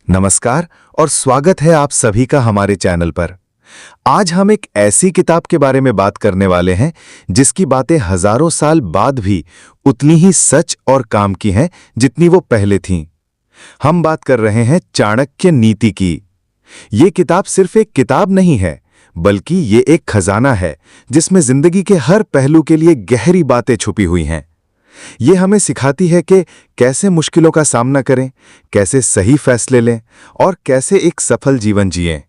नमस्कार और स्वागत है आप सभी का हमारे चैनल पर। आज हम एक ऐसी किताब के बारे में बात करने वाले हैं जिसकी बातें हजारों साल बाद भी उतनी ही सच और काम की हैं जितनी वो पहले थीं। हम बात कर रहे हैं चाणक्य नीति की। ये किताब सिर्फ एक किताब नहीं है, बल्कि ये एक खजाना है जिसमें जिंदगी के हर पहलू के लिए गहरी बातें छुपी हुई हैं। ये हमें सिखाती है कि कैसे मुश्किलों का सामना करें, कैसे सही फैसले लें और कैसे एक सफल जीवन जिएं।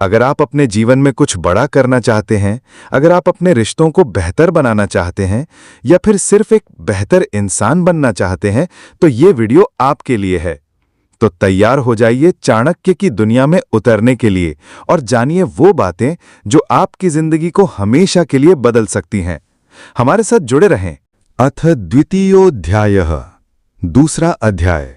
अगर आप अपने जीवन में कुछ बड़ा करना चाहते हैं, अगर आप अपने रिश्तों को बेहतर बनाना चाहते हैं या फिर सिर्फ एक बेहतर इंसान बनना चाहते हैं, तो ये वीडियो आपके लिए है। तो तैयार हो जाइए चाणक्य की दुनिया में उतरने के लिए और जानिए वो बातें जो आपकी जिंदगी को हमेशा के लिए बदल सकती हैं। हमारे साथ जुड़े रहें। अथ द्वितीयोऽध्यायः। दूसरा अध्याय।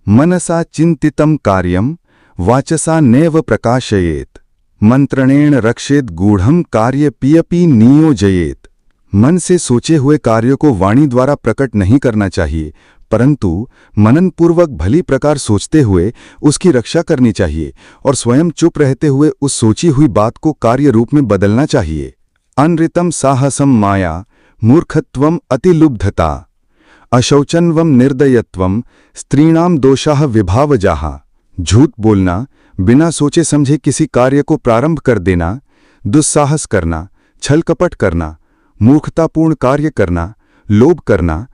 मनसा चिंतितं कार्यं वाचसा नैव प्रकाशयेत्, मंत्रणेन रक्षेत गूढ़ं कार्यपियपि नियोजयेत्। मन से सोचे हुए कार्य को वाणी द्वारा प्रकट नहीं करना चाहिए, परंतु मननपूर्वक भली प्रकार सोचते हुए उसकी रक्षा करनी चाहिए और स्वयं चुप रहते हुए उस सोची हुई बात को कार्य रूप में बदलना चाहिए। अनृतं साहसं माया मूर्खत्वम अतिलुब्धता अशौचन्वम निर्दयत्वम स्त्रीणाम दोषाः विभावजाः। झूठ बोलना, बिना सोचे समझे किसी कार्य को प्रारंभ कर देना, दुस्साहस करना, छल कपट करना, मूर्खतापूर्ण कार्य करना, लोभ करना,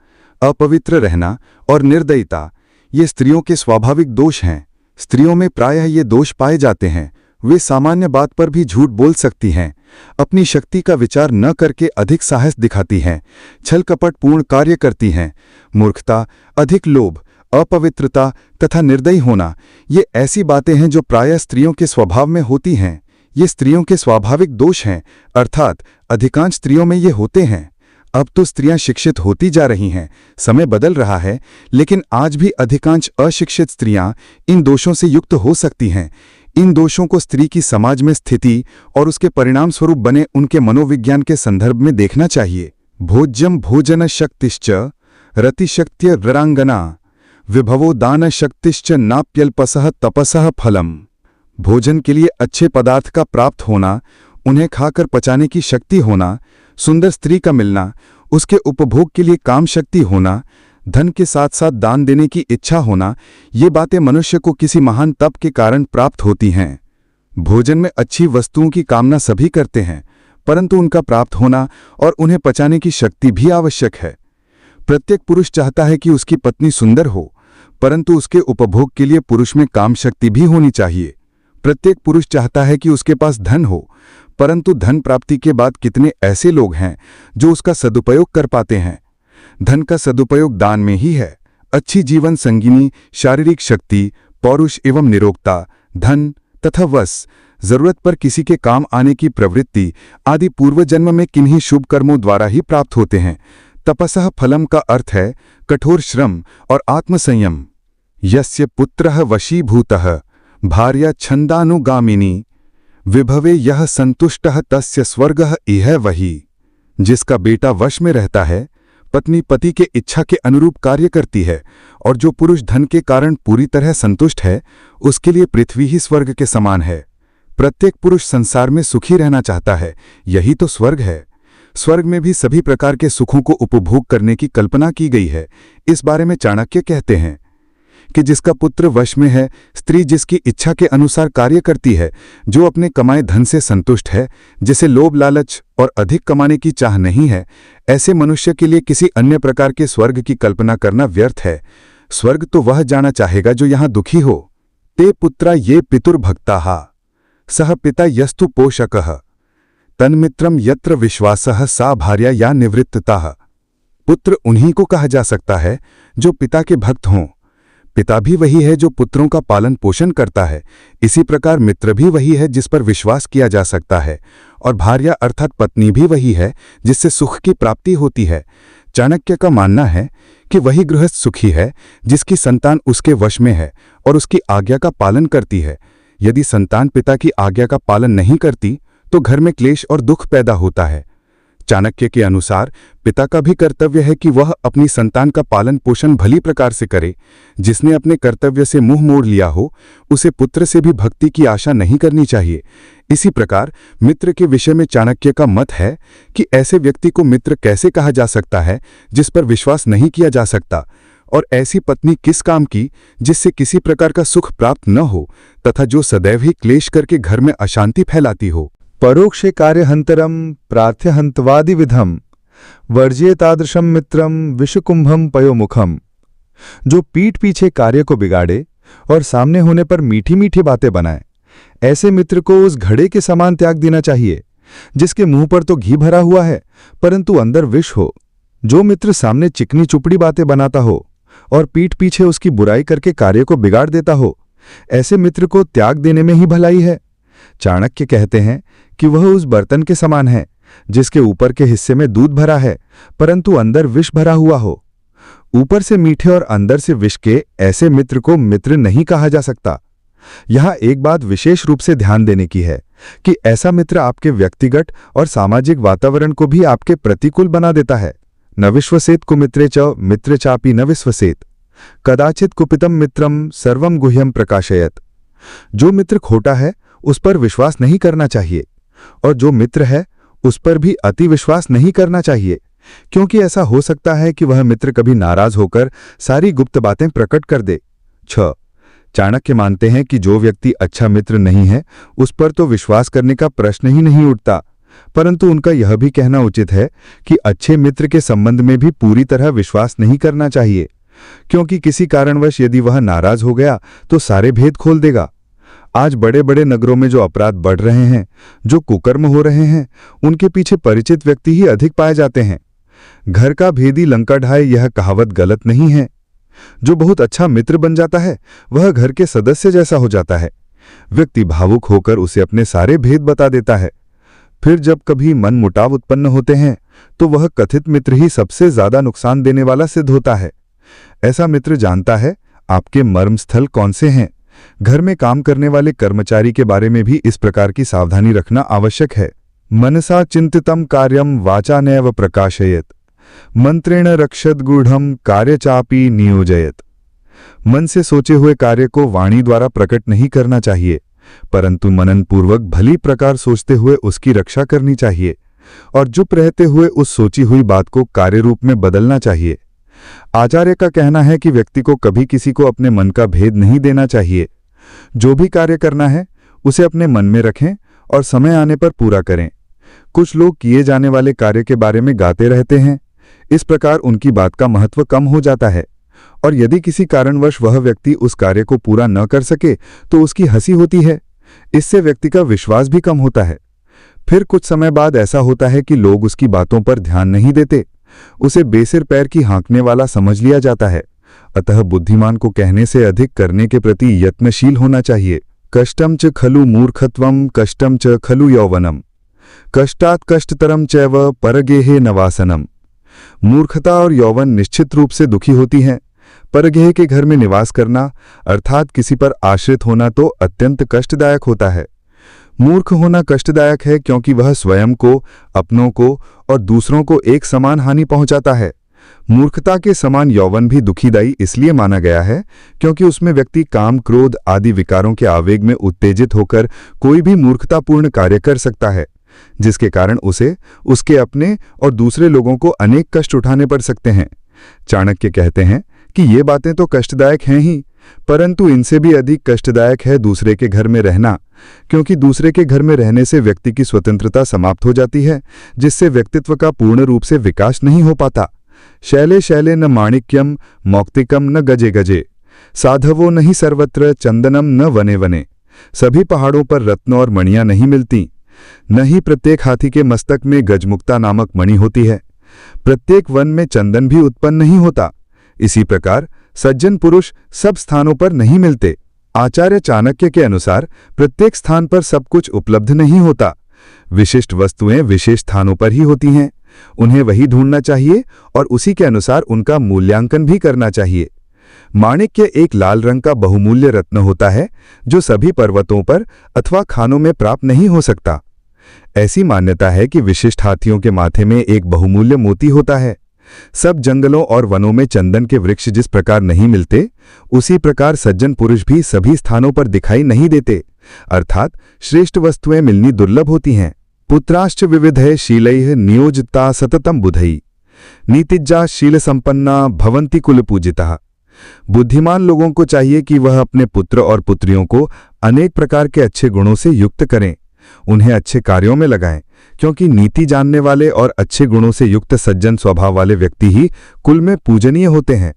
अपवित्र रहना और निर्दयता, ये स्त्रियों के स्वाभाविक दोष हैं। स्त्रियों में प्रायः ये दोष पाए जाते हैं। वे सामान्य बात पर भी झूठ बोल सकती हैं, अपनी शक्ति का विचार न करके अधिक साहस दिखाती हैं, छल कपट पूर्ण कार्य करती हैं। मूर्खता, अधिक लोभ, अपवित्रता तथा निर्दयी होना, ये ऐसी बातें हैं जो प्रायः स्त्रियों के स्वभाव में होती हैं। ये स्त्रियों के स्वाभाविक दोष हैं, अर्थात अधिकांश स्त्रियों में ये होते हैं। अब तो स्त्रियां शिक्षित होती जा रही हैं, समय बदल रहा है, लेकिन आज भी अधिकांश अशिक्षित स्त्रियां इन दोषों से युक्त हो सकती हैं। इन दोषों को स्त्री की समाज में स्थिति और उसके परिणाम स्वरूप बने उनके मनोविज्ञान के संदर्भ में देखना चाहिए। भोज्यम भोजन शक्तिश्च रतिशक्त्य ररांगना विभवो दान शक्तिश्च नाप्यल्पसः तपसः फलम। भोजन के लिए अच्छे पदार्थ का प्राप्त होना, उन्हें खाकर पचाने की शक्ति होना, सुंदर स्त्री का मिलना, उसके उपभोग के लिए काम शक्ति होना, धन के साथ साथ दान देने की इच्छा होना, ये बातें मनुष्य को किसी महान तप के कारण प्राप्त होती हैं। भोजन में अच्छी वस्तुओं की कामना सभी करते हैं, परंतु उनका प्राप्त होना और उन्हें पचाने की शक्ति भी आवश्यक है। प्रत्येक पुरुष चाहता है कि उसकी पत्नी सुंदर हो, परंतु उसके उपभोग के लिए पुरुष में काम शक्ति भी होनी चाहिए। प्रत्येक पुरुष चाहता है कि उसके पास धन हो, परंतु धन प्राप्ति के बाद कितने ऐसे लोग हैं जो उसका सदुपयोग कर पाते हैं। धन का सदुपयोग दान में ही है। अच्छी जीवन संगिनी, शारीरिक शक्ति, पौरुष एवं निरोगता, धन तथा वश, जरूरत पर किसी के काम आने की प्रवृत्ति आदि पूर्व जन्म में किन्हीं शुभ कर्मों द्वारा ही प्राप्त होते हैं। तपसः फलम का अर्थ है कठोर श्रम और आत्मसंयम। यस्य पुत्रः वशीभूतः भार्या छंदानुगामिनी विभवे यह संतुष्टः तस्य स्वर्गः इह वही। जिसका बेटा वश में रहता है, पत्नी पति के इच्छा के अनुरूप कार्य करती है और जो पुरुष धन के कारण पूरी तरह संतुष्ट है, उसके लिए पृथ्वी ही स्वर्ग के समान है। प्रत्येक पुरुष संसार में सुखी रहना चाहता है, यही तो स्वर्ग है। स्वर्ग में भी सभी प्रकार के सुखों को उपभोग करने की कल्पना की गई है। इस बारे में चाणक्य कहते हैं कि जिसका पुत्र वश में है, स्त्री जिसकी इच्छा के अनुसार कार्य करती है, जो अपने कमाए धन से संतुष्ट है, जिसे लोभ लालच और अधिक कमाने की चाह नहीं है, ऐसे मनुष्य के लिए किसी अन्य प्रकार के स्वर्ग की कल्पना करना व्यर्थ है। स्वर्ग तो वह जाना चाहेगा जो यहाँ दुखी हो। ते पुत्रा ये पितुर्भक्ताः सह पिता यस्तु पोषकः तन्मित्रम यत्र विश्वासः सा भार्या या निवृत्तताः। पुत्र उन्हीं को कहा जा सकता है जो पिता के भक्त हों। पिता भी वही है जो पुत्रों का पालन पोषण करता है। इसी प्रकार मित्र भी वही है जिस पर विश्वास किया जा सकता है, और भार्या अर्थात पत्नी भी वही है जिससे सुख की प्राप्ति होती है। चाणक्य का मानना है कि वही गृहस्थ सुखी है जिसकी संतान उसके वश में है और उसकी आज्ञा का पालन करती है। यदि संतान पिता की आज्ञा का पालन नहीं करती तो घर में क्लेश और दुख पैदा होता है। चाणक्य के अनुसार पिता का भी कर्तव्य है कि वह अपनी संतान का पालन पोषण भली प्रकार से करे। जिसने अपने कर्तव्य से मुंह मोड़ लिया हो उसे पुत्र से भी भक्ति की आशा नहीं करनी चाहिए। इसी प्रकार मित्र के विषय में चाणक्य का मत है कि ऐसे व्यक्ति को मित्र कैसे कहा जा सकता है जिस पर विश्वास नहीं किया जा सकता, और ऐसी पत्नी किस काम की जिससे किसी प्रकार का सुख प्राप्त न हो तथा जो सदैव ही क्लेश करके घर में अशांति फैलाती हो। परोक्षे कार्यहंतरम प्रार्थ्यहंतवादि विधम वर्ज्ये तादृशम मित्रम विषकुंभम पयोमुखम। जो पीठ पीछे कार्य को बिगाड़े और सामने होने पर मीठी मीठी बातें बनाए, ऐसे मित्र को उस घड़े के समान त्याग देना चाहिए जिसके मुंह पर तो घी भरा हुआ है परंतु अंदर विष हो। जो मित्र सामने चिकनी चुपड़ी बातें बनाता हो और पीठ पीछे उसकी बुराई करके कार्य को बिगाड़ देता हो, ऐसे मित्र को त्याग देने में ही भलाई है। चाणक्य कहते हैं कि वह उस बर्तन के समान है जिसके ऊपर के हिस्से में दूध भरा है परंतु अंदर विष भरा हुआ हो। ऊपर से मीठे और अंदर से विष के ऐसे मित्र को मित्र नहीं कहा जा सकता। यहाँ एक बात विशेष रूप से ध्यान देने की है कि ऐसा मित्र आपके व्यक्तिगत और सामाजिक वातावरण को भी आपके प्रतिकूल बना देता है। न विश्वसेत कुमित्रे च मित्रे चापि न विश्वसेत, कदाचित कुपितम मित्रम सर्वम गुह्यम प्रकाशयत। जो मित्र खोटा है उस पर विश्वास नहीं करना चाहिए और जो मित्र है उस पर भी अति विश्वास नहीं करना चाहिए, क्योंकि ऐसा हो सकता है कि वह मित्र कभी नाराज होकर सारी गुप्त बातें प्रकट कर दे। 6. चाणक्य मानते हैं कि जो व्यक्ति अच्छा मित्र नहीं है उस पर तो विश्वास करने का प्रश्न ही नहीं उठता, परंतु उनका यह भी कहना उचित है कि अच्छे मित्र के संबंध में भी पूरी तरह विश्वास नहीं करना चाहिए, क्योंकि किसी कारणवश यदि वह नाराज हो गया तो सारे भेद खोल देगा। आज बड़े बड़े नगरों में जो अपराध बढ़ रहे हैं, जो कुकर्म हो रहे हैं, उनके पीछे परिचित व्यक्ति ही अधिक पाए जाते हैं। घर का भेदी लंका ढाए, यह कहावत गलत नहीं है। जो बहुत अच्छा मित्र बन जाता है वह घर के सदस्य जैसा हो जाता है। व्यक्ति भावुक होकर उसे अपने सारे भेद बता देता है। फिर जब कभी मन मुटाव उत्पन्न होते हैं तो वह कथित मित्र ही सबसे ज्यादा नुकसान देने वाला सिद्ध होता है। ऐसा मित्र जानता है आपके मर्मस्थल कौन से हैं। घर में काम करने वाले कर्मचारी के बारे में भी इस प्रकार की सावधानी रखना आवश्यक है। मनसा चिंतितम कार्यम वाचा नैव प्रकाशयेत, मंत्रेण रक्षत गूढ़म कार्य चापि नियोजयत। मन से सोचे हुए कार्य को वाणी द्वारा प्रकट नहीं करना चाहिए, परंतु मनन पूर्वक भली प्रकार सोचते हुए उसकी रक्षा करनी चाहिए और चुप रहते हुए उस सोची हुई बात को कार्य रूप में बदलना चाहिए। आचार्य का कहना है कि व्यक्ति को कभी किसी को अपने मन का भेद नहीं देना चाहिए। जो भी कार्य करना है उसे अपने मन में रखें और समय आने पर पूरा करें। कुछ लोग किए जाने वाले कार्य के बारे में गाते रहते हैं, इस प्रकार उनकी बात का महत्व कम हो जाता है और यदि किसी कारणवश वह व्यक्ति उस कार्य को पूरा न कर सके तो उसकी हंसी होती है। इससे व्यक्ति का विश्वास भी कम होता है। फिर कुछ समय बाद ऐसा होता है कि लोग उसकी बातों पर ध्यान नहीं देते, उसे बेसिर पैर की हाँकने वाला समझ लिया जाता है। अतः बुद्धिमान को कहने से अधिक करने के प्रति यत्नशील होना चाहिए। कष्टम च खलु मूर्खत्वम कष्टम च खलु यौवनम, कष्टात् कष्टतरम चैव परगेहे नवासनम। मूर्खता और यौवन निश्चित रूप से दुखी होती हैं। परगेह के घर में निवास करना अर्थात किसी पर आश्रित होना तो अत्यंत कष्टदायक होता है। मूर्ख होना कष्टदायक है क्योंकि वह स्वयं को, अपनों को और दूसरों को एक समान हानि पहुंचाता है। मूर्खता के समान यौवन भी दुखीदायी इसलिए माना गया है क्योंकि उसमें व्यक्ति काम, क्रोध आदि विकारों के आवेग में उत्तेजित होकर कोई भी मूर्खतापूर्ण कार्य कर सकता है, जिसके कारण उसे, उसके अपने और दूसरे लोगों को अनेक कष्ट उठाने पड़ सकते हैं। चाणक्य कहते हैं कि ये बातें तो कष्टदायक हैं ही, परंतु इनसे भी अधिक कष्टदायक है दूसरे के घर में रहना, क्योंकि दूसरे के घर में रहने से व्यक्ति की स्वतंत्रता समाप्त हो जाती है, जिससे व्यक्तित्व का पूर्ण रूप से विकास नहीं हो पाता। शैले शैले न माणिक्यम मौक्तिकम न गजे गजे, साधवो नहीं सर्वत्र चंदनम न वने वने। सभी पहाड़ों पर रत्न और मणियां नहीं मिलती, न ही प्रत्येक हाथी के मस्तक में गजमुक्ता नामक मणि होती है। प्रत्येक वन में चंदन भी उत्पन्न नहीं होता। इसी प्रकार सज्जन पुरुष सब स्थानों पर नहीं मिलते। आचार्य चाणक्य के अनुसार प्रत्येक स्थान पर सब कुछ उपलब्ध नहीं होता। विशिष्ट वस्तुएं विशेष स्थानों पर ही होती हैं। उन्हें वही ढूंढना चाहिए और उसी के अनुसार उनका मूल्यांकन भी करना चाहिए। माणिक्य एक लाल रंग का बहुमूल्य रत्न होता है जो सभी पर्वतों पर अथवा खानों में प्राप्त नहीं हो सकता। ऐसी मान्यता है कि विशिष्ट हाथियों के माथे में एक बहुमूल्य मोती होता है। सब जंगलों और वनों में चंदन के वृक्ष जिस प्रकार नहीं मिलते, उसी प्रकार सज्जन पुरुष भी सभी स्थानों पर दिखाई नहीं देते, अर्थात श्रेष्ठ वस्तुएं मिलनी दुर्लभ होती हैं। पुत्राश्च विविधैः शीलैः नियोजिता सततम बुधैः नीतिज्जा शील संपन्ना भवन्ति कुलपूजिताः। बुद्धिमान लोगों को चाहिए कि वह अपने पुत्र और पुत्रियों को अनेक प्रकार के अच्छे गुणों से युक्त करें, उन्हें अच्छे कार्यों में लगाएं, क्योंकि नीति जानने वाले और अच्छे गुणों से युक्त सज्जन स्वभाव वाले व्यक्ति ही कुल में पूजनीय होते हैं।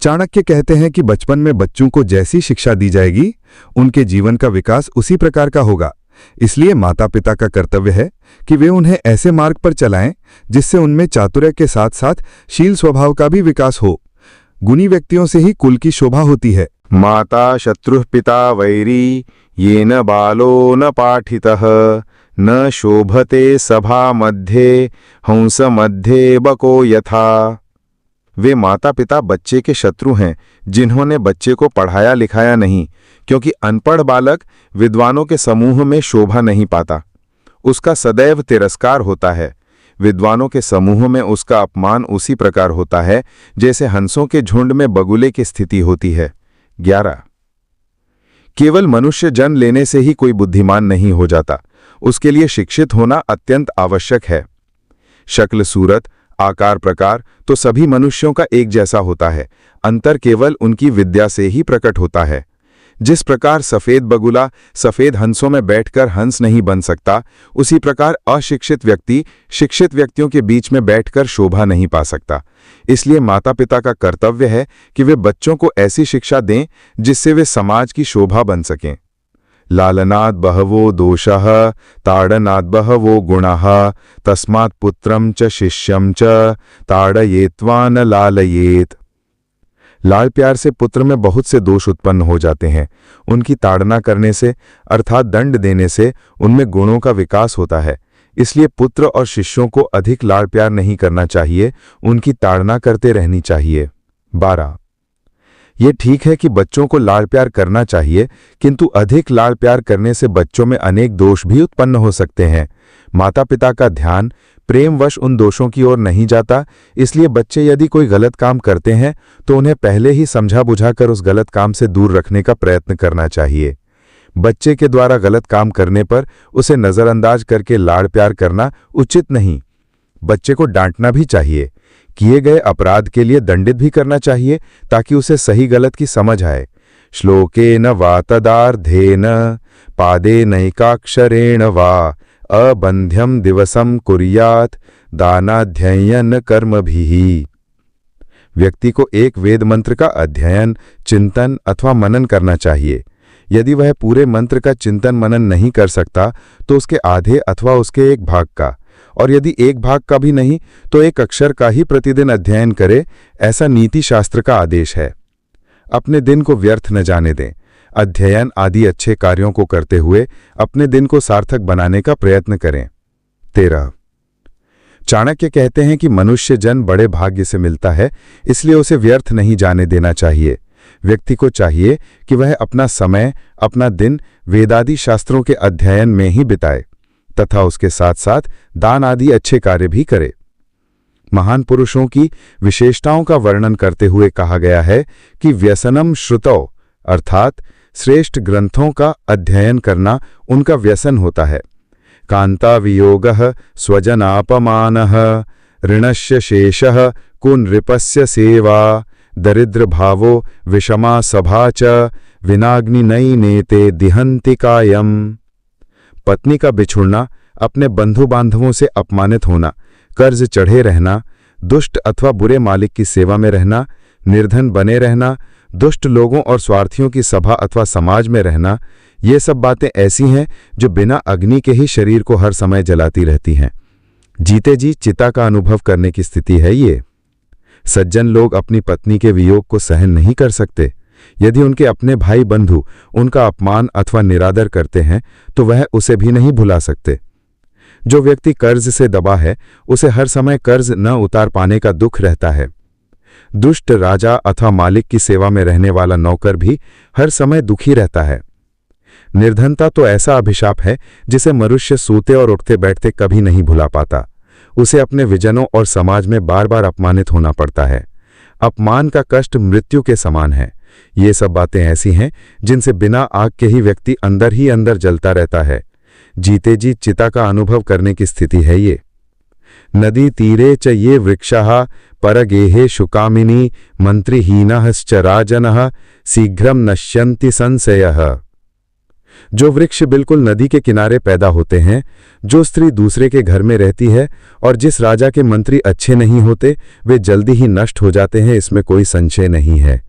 चाणक्य कहते हैं कि बचपन में बच्चों को जैसी शिक्षा दी जाएगी, उनके जीवन का विकास उसी प्रकार का होगा। इसलिए माता पिता का कर्तव्य है कि वे उन्हें ऐसे मार्ग पर चलाएं जिससे उनमें चातुर्य के साथ साथ शील स्वभाव का भी विकास हो। गुणी व्यक्तियों से ही कुल की शोभा होती है। माता शत्रुः पिता वैरी येन बालो न पाठितः न शोभते सभा मध्ये हंस मध्ये बको यथा। वे माता पिता बच्चे के शत्रु हैं जिन्होंने बच्चे को पढ़ाया लिखाया नहीं, क्योंकि अनपढ़ बालक विद्वानों के समूह में शोभा नहीं पाता, उसका सदैव तिरस्कार होता है। विद्वानों के समूह में उसका अपमान उसी प्रकार होता है जैसे हंसों के झुंड में बगुले की स्थिति होती है। 11 केवल मनुष्य जन्म लेने से ही कोई बुद्धिमान नहीं हो जाता, उसके लिए शिक्षित होना अत्यंत आवश्यक है। शक्ल सूरत आकार प्रकार तो सभी मनुष्यों का एक जैसा होता है, अंतर केवल उनकी विद्या से ही प्रकट होता है। जिस प्रकार सफेद बगुला सफेद हंसों में बैठकर हंस नहीं बन सकता, उसी प्रकार अशिक्षित व्यक्ति शिक्षित व्यक्तियों के बीच में बैठकर शोभा नहीं पा सकता। इसलिए माता पिता का कर्तव्य है कि वे बच्चों को ऐसी शिक्षा दें जिससे वे समाज की शोभा बन सकें। लालनाद बहवो दोषः ताड़नाद बहवो गुणः तस्मात् पुत्रं च शिष्यं च ताड़येत्वा न लालयेत। लाल प्यार से पुत्र में बहुत से दोष उत्पन्न हो जाते हैं, उनकी ताड़ना करने से अर्थात दंड देने से उनमें गुणों का विकास होता है। इसलिए पुत्र और शिष्यों को अधिक लाड़ प्यार नहीं करना चाहिए, उनकी ताड़ना करते रहनी चाहिए। 12 ये ठीक है कि बच्चों को लाड़ प्यार करना चाहिए, किंतु अधिक लाड़ प्यार करने से बच्चों में अनेक दोष भी उत्पन्न हो सकते हैं। माता पिता का ध्यान प्रेमवश उन दोषों की ओर नहीं जाता, इसलिए बच्चे यदि कोई गलत काम करते हैं तो उन्हें पहले ही समझा बुझाकर उस गलत काम से दूर रखने का प्रयत्न करना चाहिए। बच्चे के द्वारा गलत काम करने पर उसे नजरअंदाज करके लाड़ प्यार करना उचित नहीं। बच्चे को डांटना भी चाहिए, किए गए अपराध के लिए दंडित भी करना चाहिए ताकि उसे सही गलत की समझ आए। श्लोकेन वा तदार्धेन पादे नैकाक्षरेण वा अबंध्यम दिवसम कुर्यात दानाध्ययन कर्मभिः। व्यक्ति को एक वेद मंत्र का अध्ययन चिंतन अथवा मनन करना चाहिए। यदि वह पूरे मंत्र का चिंतन मनन नहीं कर सकता तो उसके आधे अथवा उसके एक भाग का, और यदि एक भाग का भी नहीं तो एक अक्षर का ही प्रतिदिन अध्ययन करे, ऐसा नीति शास्त्र का आदेश है। अपने दिन को व्यर्थ न जाने दें। अध्ययन आदि अच्छे कार्यों को करते हुए अपने दिन को सार्थक बनाने का प्रयत्न करें। 13 चाणक्य कहते हैं कि मनुष्य जन्म बड़े भाग्य से मिलता है, इसलिए उसे व्यर्थ नहीं जाने देना चाहिए। व्यक्ति को चाहिए कि वह अपना समय अपना दिन वेदादि शास्त्रों के अध्ययन में ही बिताए तथा उसके साथ साथ दान आदि अच्छे कार्य भी करे। महान पुरुषों की विशेषताओं का वर्णन करते हुए कहा गया है कि व्यसनम श्रुतौ अर्थात श्रेष्ठ ग्रंथों का अध्ययन करना उनका व्यसन होता है। कांता वियोगः स्वजनापमानः ऋणस्य शेषः कुनृपस्य सेवा दरिद्र भावो विषमा सभा च विनाग्नि नई नेते दिहन्ति कायम। पत्नी का बिछुड़ना, अपने बंधु बांधवों से अपमानित होना, कर्ज चढ़े रहना, दुष्ट अथवा बुरे मालिक की सेवा में रहना, निर्धन बने रहना, दुष्ट लोगों और स्वार्थियों की सभा अथवा समाज में रहना, ये सब बातें ऐसी हैं जो बिना अग्नि के ही शरीर को हर समय जलाती रहती हैं। जीते जी चिता का अनुभव करने की स्थिति है ये। सज्जन लोग अपनी पत्नी के वियोग को सहन नहीं कर सकते। यदि उनके अपने भाई बंधु उनका अपमान अथवा निरादर करते हैं तो वह उसे भी नहीं भुला सकते। जो व्यक्ति कर्ज से दबा है उसे हर समय कर्ज न उतार पाने का दुख रहता है। दुष्ट राजा अथवा मालिक की सेवा में रहने वाला नौकर भी हर समय दुखी रहता है। निर्धनता तो ऐसा अभिशाप है जिसे मनुष्य सोते और उठते बैठते कभी नहीं भुला पाता। उसे अपने विजनों और समाज में बार बार अपमानित होना पड़ता है। अपमान का कष्ट मृत्यु के समान है। ये सब बातें ऐसी हैं जिनसे बिना आग के ही अंदर जलता रहता है। जीते जी चिता का अनुभव करने की स्थिति है ये। नदी तीरे च ये वृक्षाः परगेहे शुकामिनी मंत्रिहीनश्च राजनः शीघ्रम नश्यन्ति संशयः। जो वृक्ष बिल्कुल नदी के किनारे पैदा होते हैं, जो स्त्री दूसरे के घर में रहती है और जिस राजा के मंत्री अच्छे नहीं होते, वे जल्दी ही नष्ट हो जाते हैं, इसमें कोई संशय नहीं है।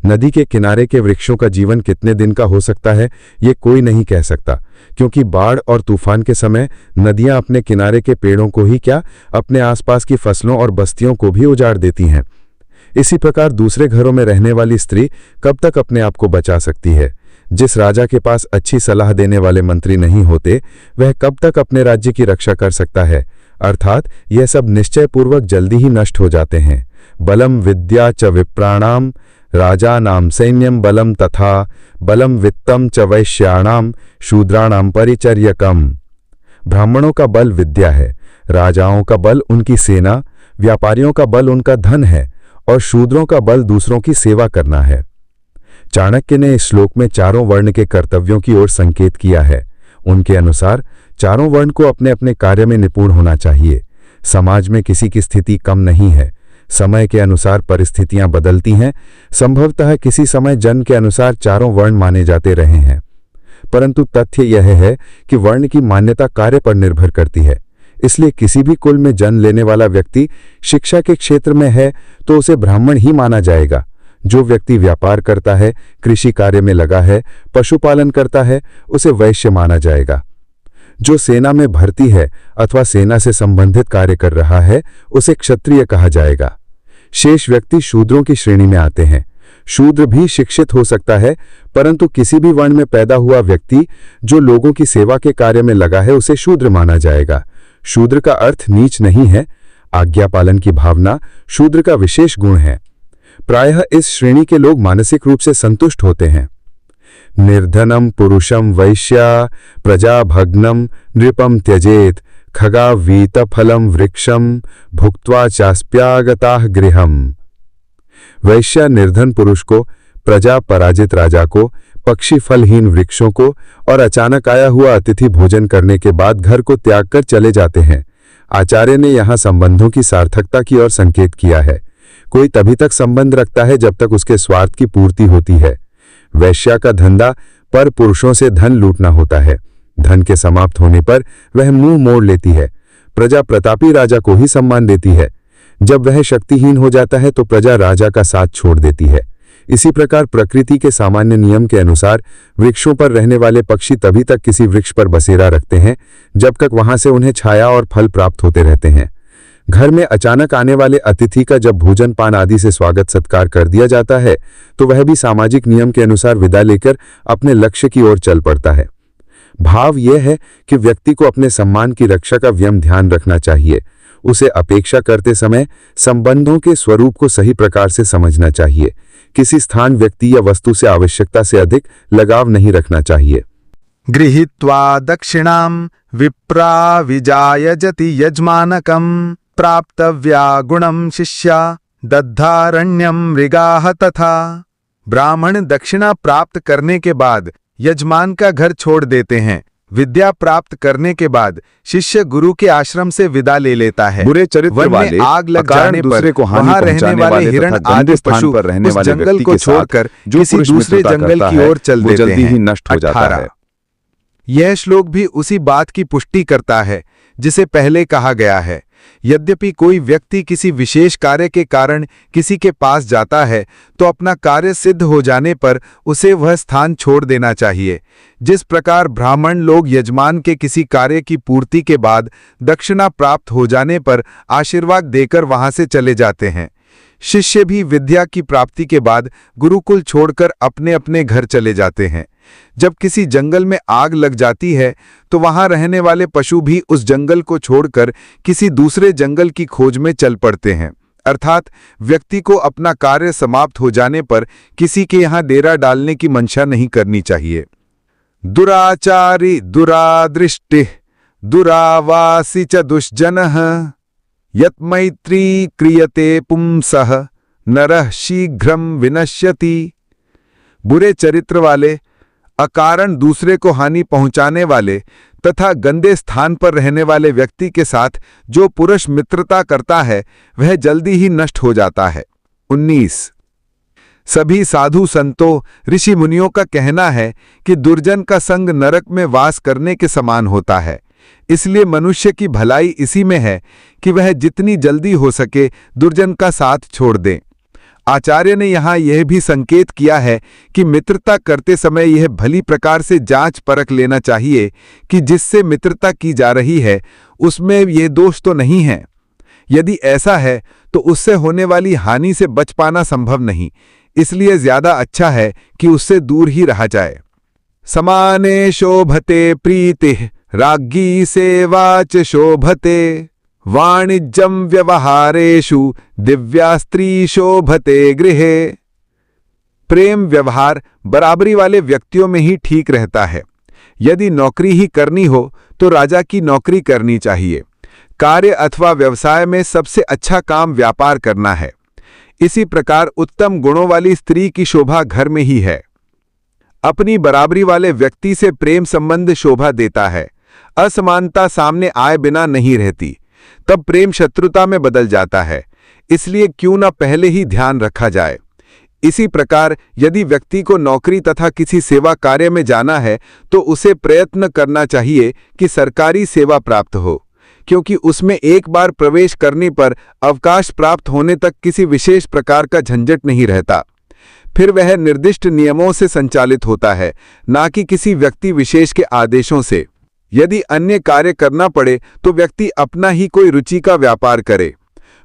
नदी के किनारे के वृक्षों का जीवन कितने दिन का हो सकता है, ये कोई नहीं कह सकता, क्योंकि बाढ़ और तूफान के समय नदियां अपने किनारे के पेड़ों को ही क्या, अपने आसपास की फसलों और बस्तियों को भी उजाड़ देती हैं। इसी प्रकार दूसरे घरों में रहने वाली स्त्री कब तक अपने आप को बचा सकती है? जिस राजा के पास अच्छी सलाह देने वाले मंत्री नहीं होते, वह कब तक अपने राज्य की रक्षा कर सकता है? अर्थात यह सब निश्चयपूर्वक जल्दी ही नष्ट हो जाते हैं। बलम विद्या च विप्राणाम राजानाम सैन्यम बलम तथा बलम वित्तम च वैश्याणाम शूद्राणाम परिचर्यकम। ब्राह्मणों का बल विद्या है, राजाओं का बल उनकी सेना, व्यापारियों का बल उनका धन है और शूद्रों का बल दूसरों की सेवा करना है। चाणक्य ने इस श्लोक में चारों वर्ण के कर्तव्यों की ओर संकेत किया है। उनके अनुसार चारों वर्ण को अपने अपने कार्य में निपुण होना चाहिए। समाज में किसी की स्थिति कम नहीं है। समय के अनुसार परिस्थितियां बदलती हैं। संभवतः किसी समय जन्म के अनुसार चारों वर्ण माने जाते रहे हैं, परंतु तथ्य यह है कि वर्ण की मान्यता कार्य पर निर्भर करती है। इसलिए किसी भी कुल में जन्म लेने वाला व्यक्ति शिक्षा के क्षेत्र में है तो उसे ब्राह्मण ही माना जाएगा। जो व्यक्ति व्यापार करता है, कृषि कार्य में लगा है, पशुपालन करता है, उसे वैश्य माना जाएगा। जो सेना में भर्ती है अथवा सेना से संबंधित कार्य कर रहा है, उसे क्षत्रिय कहा जाएगा। शेष व्यक्ति शूद्रों की श्रेणी में आते हैं। शूद्र भी शिक्षित हो सकता है, परंतु किसी भी वर्ण में पैदा हुआ व्यक्ति जो लोगों की सेवा के कार्य में लगा है, उसे शूद्र माना जाएगा। शूद्र का अर्थ नीच नहीं है। आज्ञा पालन की भावना शूद्र का विशेष गुण है। प्रायः इस श्रेणी के लोग मानसिक रूप से संतुष्ट होते हैं। निर्धनम पुरुषम वैश्या प्रजाभग्नम नृपम त्यजेत खगावीत फलम वृक्षम भुक्त्वा चास्प्यागताः गृहम। वैश्या निर्धन पुरुष को, प्रजा पराजित राजा को, पक्षी फलहीन वृक्षों को और अचानक आया हुआ अतिथि भोजन करने के बाद घर को त्याग कर चले जाते हैं। आचार्य ने यहाँ संबंधों की सार्थकता की ओर संकेत किया है। कोई तभी तक संबंध रखता है जब तक उसके स्वार्थ की पूर्ति होती है। वैश्या का धंधा पर पुरुषों से धन लूटना होता है। धन के समाप्त होने पर वह मुंह मोड़ लेती है। प्रजा प्रतापी राजा को ही सम्मान देती है। जब वह शक्तिहीन हो जाता है तो प्रजा राजा का साथ छोड़ देती है। इसी प्रकार प्रकृति के सामान्य नियम के अनुसार वृक्षों पर रहने वाले पक्षी तभी तक किसी वृक्ष पर बसेरा रखते हैं जब तक वहां से उन्हें छाया और फल प्राप्त होते रहते हैं। घर में अचानक आने वाले अतिथि का जब भोजन पान आदि से स्वागत सत्कार कर दिया जाता है तो वह भी सामाजिक नियम के अनुसार विदा लेकर अपने लक्ष्य की ओर चल पड़ता है। भाव यह है कि व्यक्ति को अपने सम्मान की रक्षा का व्यम ध्यान रखना चाहिए। उसे अपेक्षा करते समय संबंधों के स्वरूप को सही प्रकार से समझना चाहिए। किसी स्थान, व्यक्ति या वस्तु से आवश्यकता से अधिक लगाव नहीं रखना चाहिए। गृहीत्वा दक्षिणां विप्रा विजायजति यजमानकं प्राप्तव्या गुणं शिष्या दद्धारण्यं मृगाः तथा। ब्राह्मण दक्षिणा प्राप्त करने के बाद यजमान का घर छोड़ देते हैं। विद्या प्राप्त करने के बाद शिष्य गुरु के आश्रम से विदा ले लेता है। बुरे चरित्र वाले, आग लग जाने पर वहां रहने वाले हिरण आदि पशु उस जंगल को छोड़कर किसी दूसरे जंगल की ओर चल देते हैं। जल्दी ही नष्ट हो जाता है। यह श्लोक भी उसी बात की पुष्टि करता है जिसे पहले कहा गया है। यद्यपि कोई व्यक्ति किसी विशेष कार्य के कारण किसी के पास जाता है तो अपना कार्य सिद्ध हो जाने पर उसे वह स्थान छोड़ देना चाहिए। जिस प्रकार ब्राह्मण लोग यजमान के किसी कार्य की पूर्ति के बाद दक्षिणा प्राप्त हो जाने पर आशीर्वाद देकर वहां से चले जाते हैं, शिष्य भी विद्या की प्राप्ति के बाद गुरुकुल छोड़कर अपने अपने घर चले जाते हैं। जब किसी जंगल में आग लग जाती है तो वहां रहने वाले पशु भी उस जंगल को छोड़कर किसी दूसरे जंगल की खोज में चल पड़ते हैं। अर्थात व्यक्ति को अपना कार्य समाप्त हो जाने पर किसी के यहाँ डेरा डालने की मंशा नहीं करनी चाहिए। दुराचारी दुरादृष्टिः दुरावासी च दुष्जनः यत्मैत्री क्रियते पुंसः नरः शीघ्रं विनश्यति। बुरे चरित्र वाले, अकारण दूसरे को हानि पहुंचाने वाले तथा गंदे स्थान पर रहने वाले व्यक्ति के साथ जो पुरुष मित्रता करता है वह जल्दी ही नष्ट हो जाता है। 19। सभी साधु संतों ऋषि मुनियों का कहना है कि दुर्जन का संग नरक में वास करने के समान होता है। इसलिए मनुष्य की भलाई इसी में है कि वह जितनी जल्दी हो सके दुर्जन का साथ छोड़ दें। आचार्य ने यहाँ यह भी संकेत किया है कि मित्रता करते समय यह भली प्रकार से जांच परख लेना चाहिए कि जिससे मित्रता की जा रही है उसमें यह दोष तो नहीं है। यदि ऐसा है तो उससे होने वाली हानि से बच पाना संभव नहीं, इसलिए ज्यादा अच्छा है कि उससे दूर ही रहा जाए। समाने शोभते प्रीतिः राज्ञी सेवा च शोभते वाणिज्यं व्यवहारेषु दिव्या स्त्री शोभते गृहे। प्रेम व्यवहार बराबरी वाले व्यक्तियों में ही ठीक रहता है। यदि नौकरी ही करनी हो तो राजा की नौकरी करनी चाहिए। कार्य अथवा व्यवसाय में सबसे अच्छा काम व्यापार करना है। इसी प्रकार उत्तम गुणों वाली स्त्री की शोभा घर में ही है। अपनी बराबरी वाले व्यक्ति से प्रेम संबंध शोभा देता है। असमानता सामने आए बिना नहीं रहती, तब प्रेम शत्रुता में बदल जाता है। इसलिए क्यों न पहले ही ध्यान रखा जाए। इसी प्रकार यदि व्यक्ति को नौकरी तथा किसी सेवा कार्य में जाना है तो उसे प्रयत्न करना चाहिए कि सरकारी सेवा प्राप्त हो, क्योंकि उसमें एक बार प्रवेश करने पर अवकाश प्राप्त होने तक किसी विशेष प्रकार का झंझट नहीं रहता। फिर वह निर्दिष्ट नियमों से संचालित होता है, ना कि किसी व्यक्ति विशेष के आदेशों से। यदि अन्य कार्य करना पड़े तो व्यक्ति अपना ही कोई रुचि का व्यापार करे।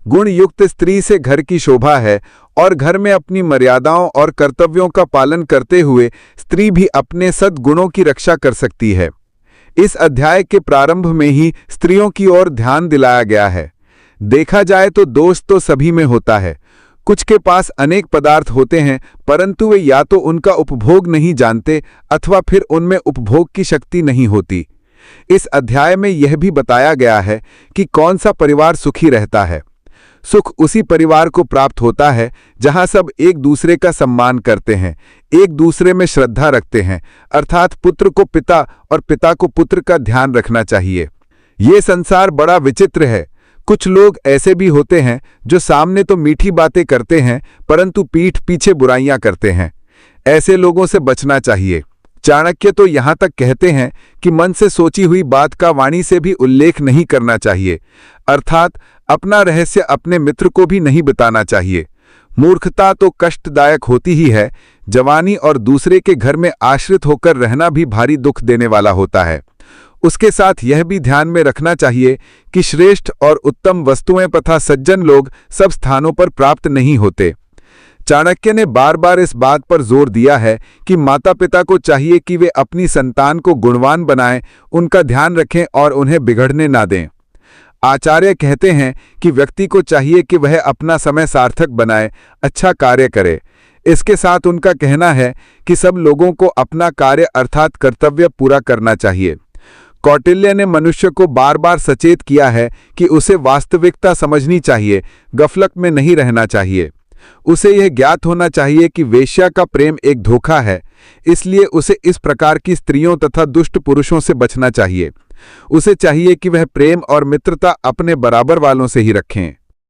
गुण युक्त स्त्री से घर की शोभा है और घर में अपनी मर्यादाओं और कर्तव्यों का पालन करते हुए स्त्री भी अपने सद्गुणों की रक्षा कर सकती है। इस अध्याय के प्रारंभ में ही स्त्रियों की ओर ध्यान दिलाया गया है। देखा जाए तो दोष तो सभी में होता है। कुछ के पास अनेक पदार्थ होते हैं परंतु वे या तो उनका उपभोग नहीं जानते अथवा फिर उनमें उपभोग की शक्ति नहीं होती। इस अध्याय में यह भी बताया गया है कि कौन सा परिवार सुखी रहता है। सुख उसी परिवार को प्राप्त होता है जहां सब एक दूसरे का सम्मान करते हैं, एक दूसरे में श्रद्धा रखते हैं, अर्थात पुत्र को पिता और पिता को पुत्र का ध्यान रखना चाहिए। ये संसार बड़ा विचित्र है। कुछ लोग ऐसे भी होते हैं जो सामने तो मीठी बातें करते हैं परंतु पीठ पीछे बुराइयां करते हैं। ऐसे लोगों से बचना चाहिए। चाणक्य तो यहाँ तक कहते हैं कि मन से सोची हुई बात का वाणी से भी उल्लेख नहीं करना चाहिए, अर्थात अपना रहस्य अपने मित्र को भी नहीं बताना चाहिए। मूर्खता तो कष्टदायक होती ही है। जवानी और दूसरे के घर में आश्रित होकर रहना भी भारी दुख देने वाला होता है। उसके साथ यह भी ध्यान में रखना चाहिए कि श्रेष्ठ और उत्तम वस्तुएं तथा सज्जन लोग सब स्थानों पर प्राप्त नहीं होते। चाणक्य ने बार बार इस बात पर जोर दिया है कि माता पिता को चाहिए कि वे अपनी संतान को गुणवान बनाएं, उनका ध्यान रखें और उन्हें बिगड़ने ना दें। आचार्य कहते हैं कि व्यक्ति को चाहिए कि वह अपना समय सार्थक बनाए, अच्छा कार्य करे। इसके साथ उनका कहना है कि सब लोगों को अपना कार्य अर्थात कर्तव्य पूरा करना चाहिए। कौटिल्य ने मनुष्य को बार बार सचेत किया है कि उसे वास्तविकता समझनी चाहिए, गफलत में नहीं रहना चाहिए। उसे यह ज्ञात होना चाहिए कि वेश्या का प्रेम एक धोखा है, इसलिए उसे इस प्रकार की स्त्रियों तथा दुष्ट पुरुषों से बचना चाहिए। उसे चाहिए कि वह प्रेम और मित्रता अपने बराबर वालों से ही रखें।